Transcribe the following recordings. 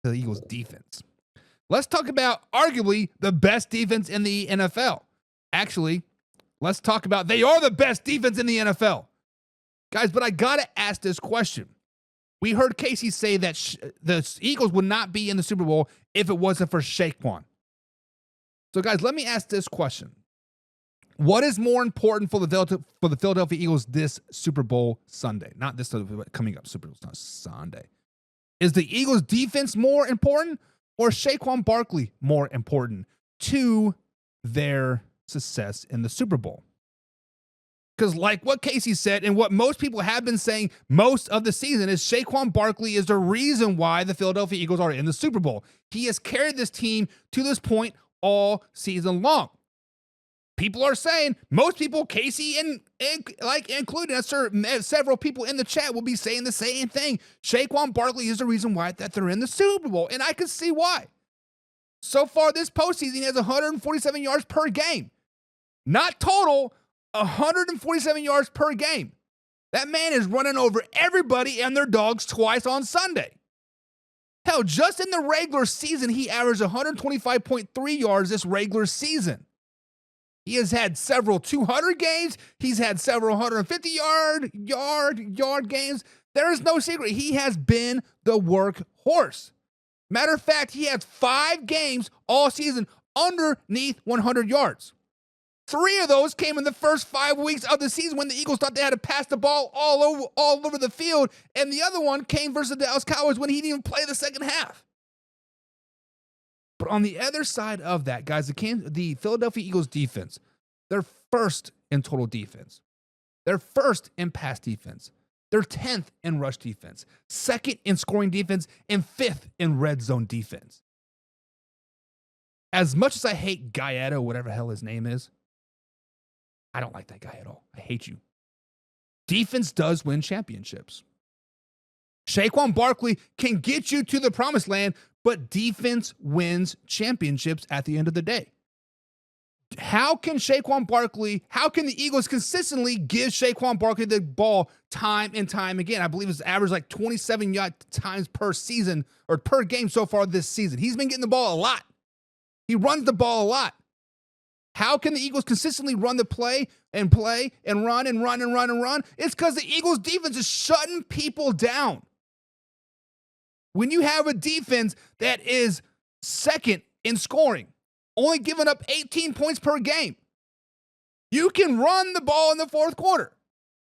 the Eagles defense. Let's talk about arguably the best defense in the NFL. Actually, let's talk about they are the best defense in the NFL. Guys, but I got to ask this question. We heard Casey say that the Eagles would not be in the Super Bowl if it wasn't for Saquon. So, guys, let me ask this question. What is more important for the Philadelphia Eagles this Super Bowl Sunday? Not this coming up Super Bowl Sunday. Is the Eagles defense more important or Saquon Barkley more important to their success in the Super Bowl? Because like what Casey said and what most people have been saying most of the season is Saquon Barkley is the reason why the Philadelphia Eagles are in the Super Bowl. He has carried this team to this point all season long. People are saying, most people, Casey and including us, several people in the chat will be saying the same thing. Saquon Barkley is the reason why that they're in the Super Bowl, and I can see why. So far this postseason, he has 147 yards per game. Not total, 147 yards per game. That man is running over everybody and their dogs twice on Sunday. Hell, just in the regular season, he averaged 125.3 yards this regular season. He has had several 200 games. He's had several 150-yard games. There is no secret. He has been the workhorse. Matter of fact, he has 5 games all season underneath 100 yards. 3 of those came in the first 5 weeks of the season when the Eagles thought they had to pass the ball all over the field, and the other one came versus the Dallas Cowboys when he didn't even play the second half. But on the other side of that, guys, the Philadelphia Eagles defense, they're first in total defense. They're first in pass defense. They're 10th in rush defense, 2nd in scoring defense, and 5th in red zone defense. As much as I hate Gallardo, whatever the hell his name is, I don't like that guy at all. I hate you. Defense does win championships. Saquon Barkley can get you to the promised land, but defense wins championships at the end of the day. How can the Eagles consistently give Saquon Barkley the ball time and time again? I believe it's averaged like 27 times per season or per game so far this season. He's been getting the ball a lot. He runs the ball a lot. How can the Eagles consistently run the play and run? It's because the Eagles defense is shutting people down. When you have a defense that is 2nd in scoring, only giving up 18 points per game, you can run the ball in the 4th quarter.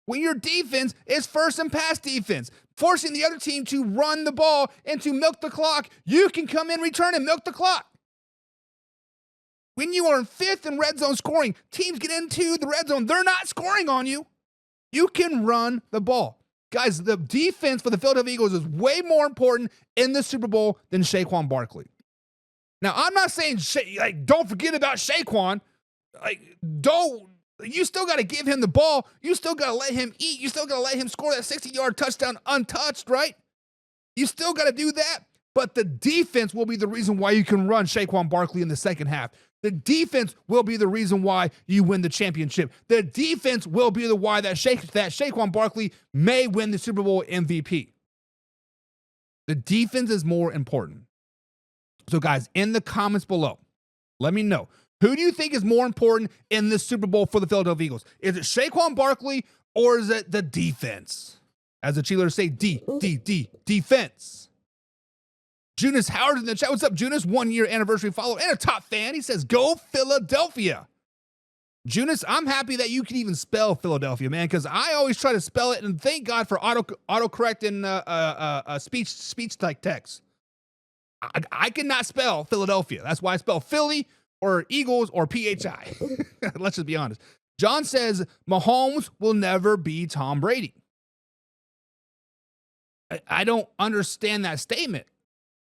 When your defense is 1st in pass defense, forcing the other team to run the ball and to milk the clock, you can come in, return, and milk the clock. When you are 5th in red zone scoring, teams get into the red zone, they're not scoring on you. You can run the ball. Guys, the defense for the Philadelphia Eagles is way more important in the Super Bowl than Saquon Barkley. Now, I'm not saying, don't forget about Saquon. You still got to give him the ball. You still got to let him eat. You still got to let him score that 60-yard touchdown untouched, right? You still got to do that. But the defense will be the reason why you can run Saquon Barkley in the second half. The defense will be the reason why you win the championship. The defense will be the why that Saquon Barkley may win the Super Bowl MVP. The defense is more important. So, guys, in the comments below, let me know. Who do you think is more important in this Super Bowl for the Philadelphia Eagles? Is it Saquon Barkley or is it the defense? As the cheerleaders say, defense. Jonas Howard in the chat. What's up, Jonas? 1-year anniversary follow and a top fan. He says, go Philadelphia. Jonas, I'm happy that you can even spell Philadelphia, man, because I always try to spell it, and thank God for autocorrect and speech like text. I cannot spell Philadelphia. That's why I spell Philly or Eagles or PHI. Let's just be honest. John says, Mahomes will never be Tom Brady. I don't understand that statement,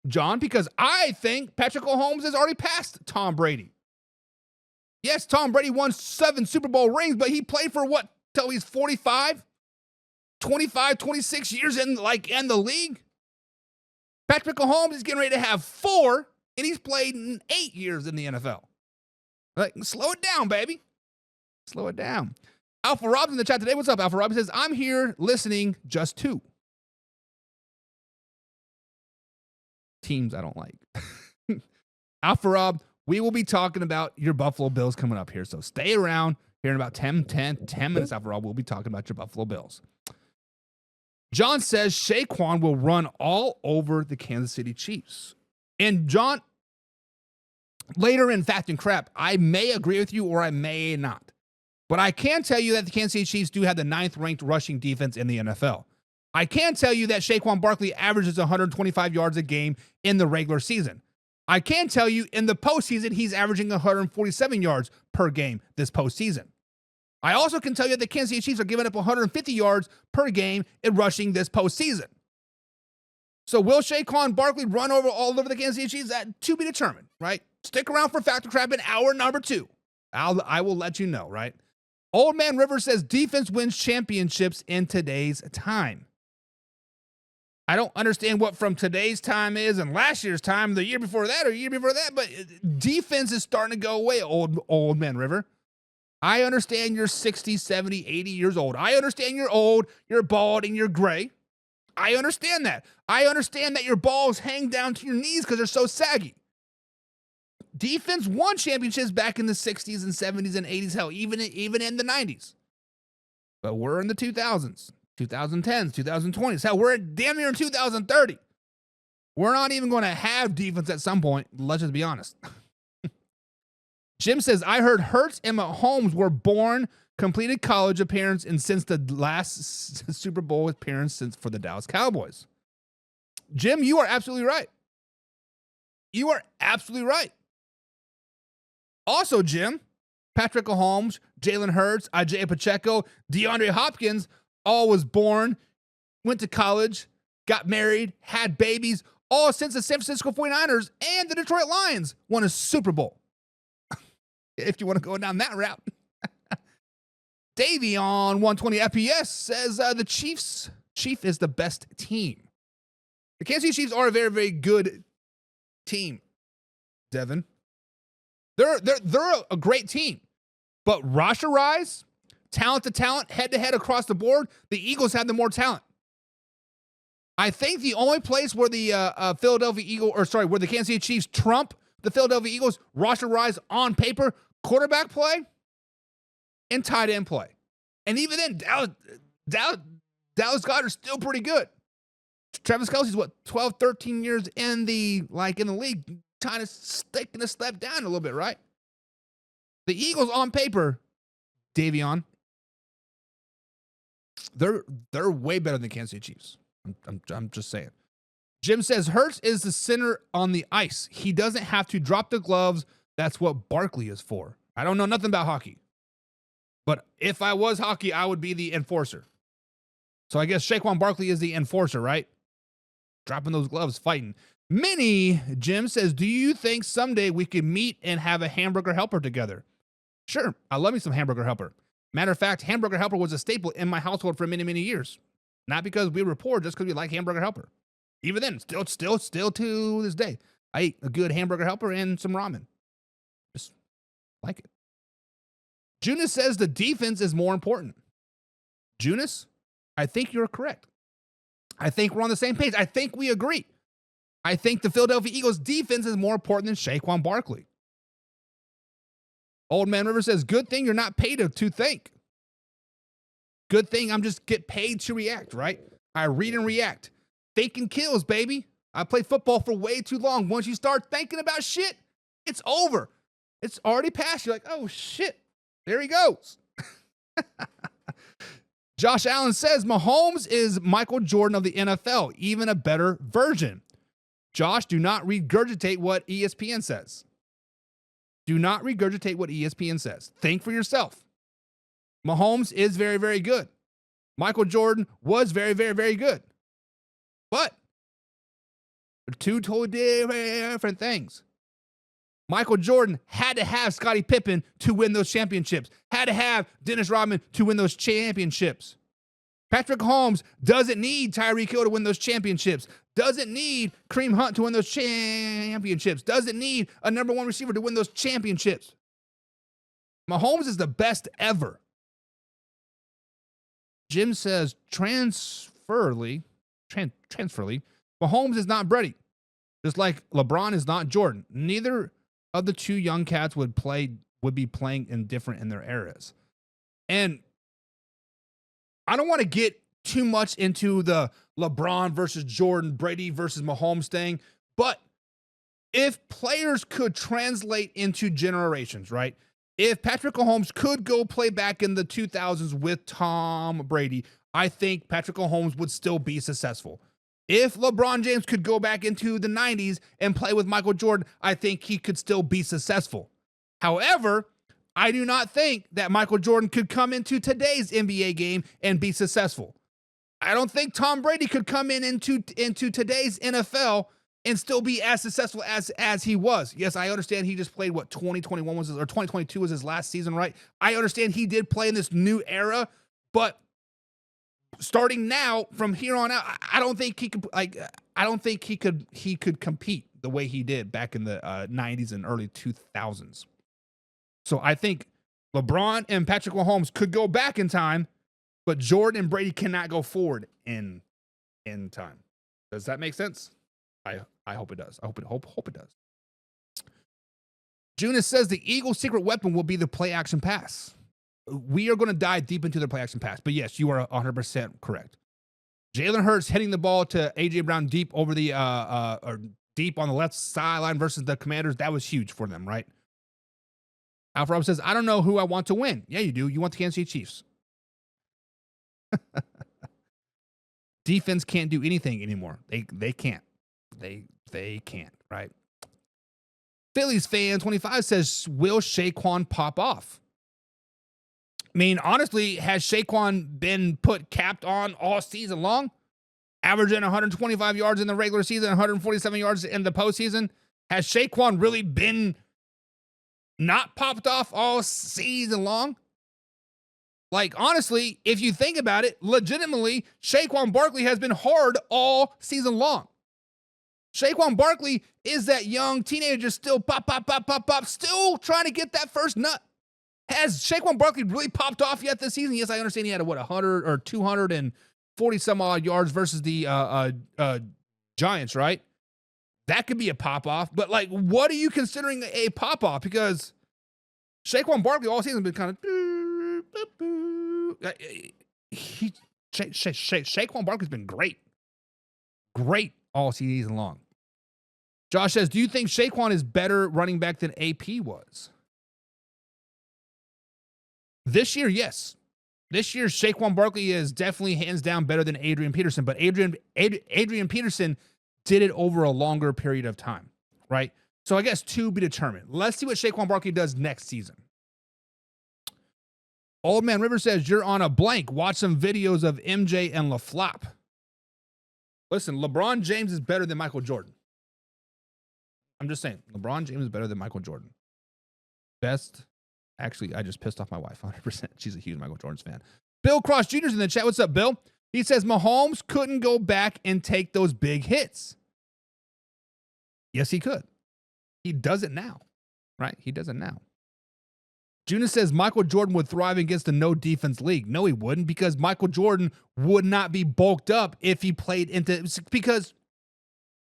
John, because I think Patrick Mahomes has already passed Tom Brady. Yes, Tom Brady won 7 Super Bowl rings, but he played for what, till he's 45? 25, 26 years in the league? Patrick Mahomes is getting ready to have 4, and he's played 8 years in the NFL. Slow it down, baby. Slow it down. Alpha Rob's in the chat today. What's up, Alpha Rob? He says, I'm here listening just to. teams I don't like. Alpha Rob, we will be talking about your Buffalo Bills coming up here, so stay around. Here in about 10 minutes, Alpha Rob, we'll be talking about your Buffalo Bills. John says Saquon will run all over the Kansas City Chiefs. And John, later in Fact and Crap, I may agree with you or I may not. But I can tell you that the Kansas City Chiefs do have the 9th-ranked rushing defense in the NFL. I can tell you that Saquon Barkley averages 125 yards a game in the regular season. I can tell you in the postseason, he's averaging 147 yards per game this postseason. I also can tell you that the Kansas City Chiefs are giving up 150 yards per game in rushing this postseason. So will Saquon Barkley run all over the Kansas City Chiefs? That to be determined, right? Stick around for Fact or Crap in hour number 2. I will let you know, right? Old Man River says defense wins championships in today's time. I don't understand what from today's time is and last year's time, the year before that or year before that, but defense is starting to go away, old Man River. I understand you're 60, 70, 80 years old. I understand you're old, you're bald, and you're gray. I understand that. I understand that your balls hang down to your knees because they're so saggy. Defense won championships back in the 60s and 70s and 80s, hell, even in the 90s. But we're in the 2000s, 2010s, 2020s. Hell, we're damn near in 2030. We're not even going to have defense at some point. Let's just be honest. Jim says, I heard Hurts and Mahomes were born, completed college appearance, and since the last Super Bowl appearance for the Dallas Cowboys. Jim, you are absolutely right. You are absolutely right. Also, Jim, Patrick Mahomes, Jalen Hurts, Isaiah Pacheco, DeAndre Hopkins, all was born, went to college, got married, had babies, all since the San Francisco 49ers and the Detroit Lions won a Super Bowl. If you want to go down that route. Davey on 120 FPS says the Chief is the best team. The Kansas City Chiefs are a very, very good team, Devin. They're a great team. But roster-wise, talent to talent, head-to-head across the board, the Eagles have the more talent. I think the only place where the where the Kansas City Chiefs trump the Philadelphia Eagles, roster-wise, on paper, quarterback play, and tight end play. And even then, Dallas Goedert's still pretty good. Travis Kelce's, 12, 13 years in the league, kind of taking a step down a little bit, right? The Eagles, on paper, Davion, they're way better than the Kansas City Chiefs. I'm just saying. Jim says, Hurts is the center on the ice. He doesn't have to drop the gloves. That's what Barkley is for. I don't know nothing about hockey. But if I was hockey, I would be the enforcer. So I guess Saquon Barkley is the enforcer, right? Dropping those gloves, fighting. Minnie, Jim says, do you think someday we could meet and have a hamburger helper together? Sure. I love me some hamburger helper. Matter of fact, hamburger helper was a staple in my household for many, many years. Not because we were poor, just because we like hamburger helper. Even then, still to this day, I eat a good hamburger helper and some ramen. Just like it. Junis says the defense is more important. Junis, I think you're correct. I think we're on the same page. I think we agree. I think the Philadelphia Eagles defense is more important than Saquon Barkley. Old Man River says, good thing you're not paid to think. Good thing I'm just get paid to react, right? I read and react. Thinking kills, baby. I played football for way too long. Once you start thinking about shit, it's over. It's already past. You're like, oh, shit. There he goes. Josh Allen says Mahomes is Michael Jordan of the NFL, even a better version. Josh, do not regurgitate what ESPN says. Do not regurgitate what ESPN says. Think for yourself. Mahomes is very, very good. Michael Jordan was very, very, very good. But they're two totally different things. Michael Jordan had to have Scottie Pippen to win those championships. Had to have Dennis Rodman to win those championships. Patrick Mahomes doesn't need Tyreek Hill to win those championships. Doesn't need Kareem Hunt to win those championships. Doesn't need a number one receiver to win those championships. Mahomes is the best ever. Jim says transferly, Mahomes is not Brady. Just like LeBron is not Jordan. Neither of the two young cats would be playing indifferent in their eras. And I don't want to get too much into the LeBron versus Jordan, Brady versus Mahomes thing, but if players could translate into generations, right? If Patrick Mahomes could go play back in the 2000s with Tom Brady, I think Patrick Mahomes would still be successful. If LeBron James could go back into the 90s and play with Michael Jordan, I think he could still be successful. However, I do not think that Michael Jordan could come into today's NBA game and be successful. I don't think Tom Brady could come into today's NFL and still be as successful as he was. Yes, I understand he just played 2021 was his, or 2022 was his last season, right? I understand he did play in this new era, but starting now from here on out, I don't think he could he could compete the way he did back in the 90s and early 2000s. So I think LeBron and Patrick Mahomes could go back in time, but Jordan and Brady cannot go forward in time. Does that make sense? I hope it does. I hope it does. Junis says the Eagles' secret weapon will be the play action pass. We are going to dive deep into the play action pass, but yes, you are 100% correct. Jalen Hurts hitting the ball to A.J. Brown deep over the or deep on the left sideline versus the Commanders, that was huge for them, right? Alpha Rob says, I don't know who I want to win. Yeah, you do. You want the Kansas City Chiefs. Defense can't do anything anymore. They can't. They can't, right? Phillies fan 25 says, will Saquon pop off? I mean, honestly, has Saquon been capped on all season long? Averaging 125 yards in the regular season, 147 yards in the postseason? Has Saquon really been not popped off all season long? Like, honestly, if you think about it, legitimately, Saquon Barkley has been hard all season long. Saquon Barkley is that young teenager still pop, still trying to get that first nut. Has Saquon Barkley really popped off yet this season? Yes, I understand he had 100 or 240 some odd yards versus the Giants, right? That could be a pop off, but like, what are you considering a pop off? Because Saquon Barkley all season has been kind of Saquon Barkley's been great all season long. Josh says, do you think Saquon is better running back than AP was? This year, yes. This year, Saquon Barkley is definitely hands down better than Adrian Peterson, but Adrian Peterson did it over a longer period of time, right? So I guess to be determined. Let's see what Saquon Barkley does next season. Old Man River says, you're on a blank. Watch some videos of MJ and LaFlop. Listen, LeBron James is better than Michael Jordan. I'm just saying, LeBron James is better than Michael Jordan. Best. Actually, I just pissed off my wife 100%. She's a huge Michael Jordan's fan. Bill Cross Jr.'s in the chat. What's up, Bill? He says, Mahomes couldn't go back and take those big hits. Yes, he could. He does it now, right? He does it now. Juna says Michael Jordan would thrive against a no defense league. No, he wouldn't, because Michael Jordan would not be bulked up if he played because,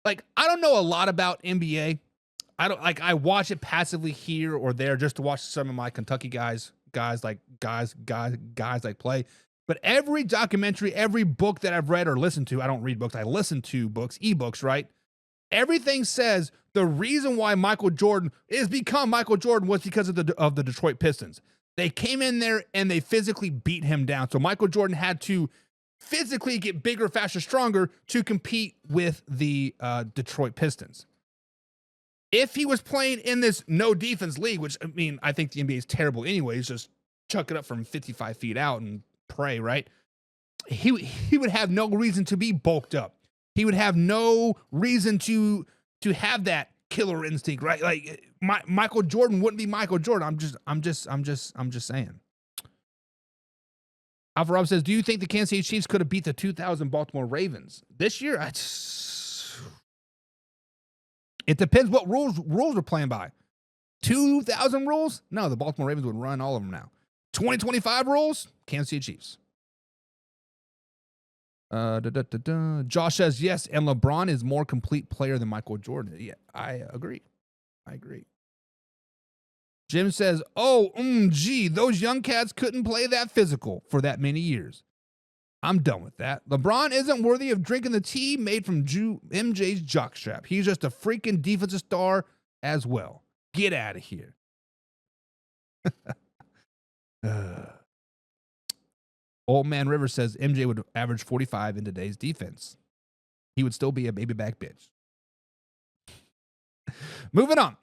like, I don't know a lot about NBA. I watch it passively here or there just to watch some of my Kentucky guys play. But every documentary, every book that I've read or listened to, I don't read books, I listen to books, ebooks, right? Everything says the reason why Michael Jordan is become Michael Jordan was because of the Detroit Pistons. They came in there and they physically beat him down. So Michael Jordan had to physically get bigger, faster, stronger to compete with the Detroit Pistons. If he was playing in this no defense league, which, I mean, I think the NBA is terrible anyways, just chuck it up from 55 feet out and pray, right? He would have no reason to be bulked up. He would have no reason to have that killer instinct, right? Like Michael Jordan wouldn't be Michael Jordan. I'm just saying. Alpha Rob says, do you think the Kansas City Chiefs could have beat the 2000 Baltimore Ravens this year? It depends what rules we're playing by. 2000 rules? No, the Baltimore Ravens would run all of them now. 2025 rules? Kansas City Chiefs. Josh says yes, and LeBron is more complete player than Michael Jordan. Yeah, I agree. Jim says, gee, those young cats couldn't play that physical for that many years. I'm done with that. LeBron isn't worthy of drinking the tea made from MJ's jockstrap. He's just a freaking defensive star as well. Get out of here. Old Man River says MJ would average 45 in today's defense. He would still be a baby back bitch. Moving on.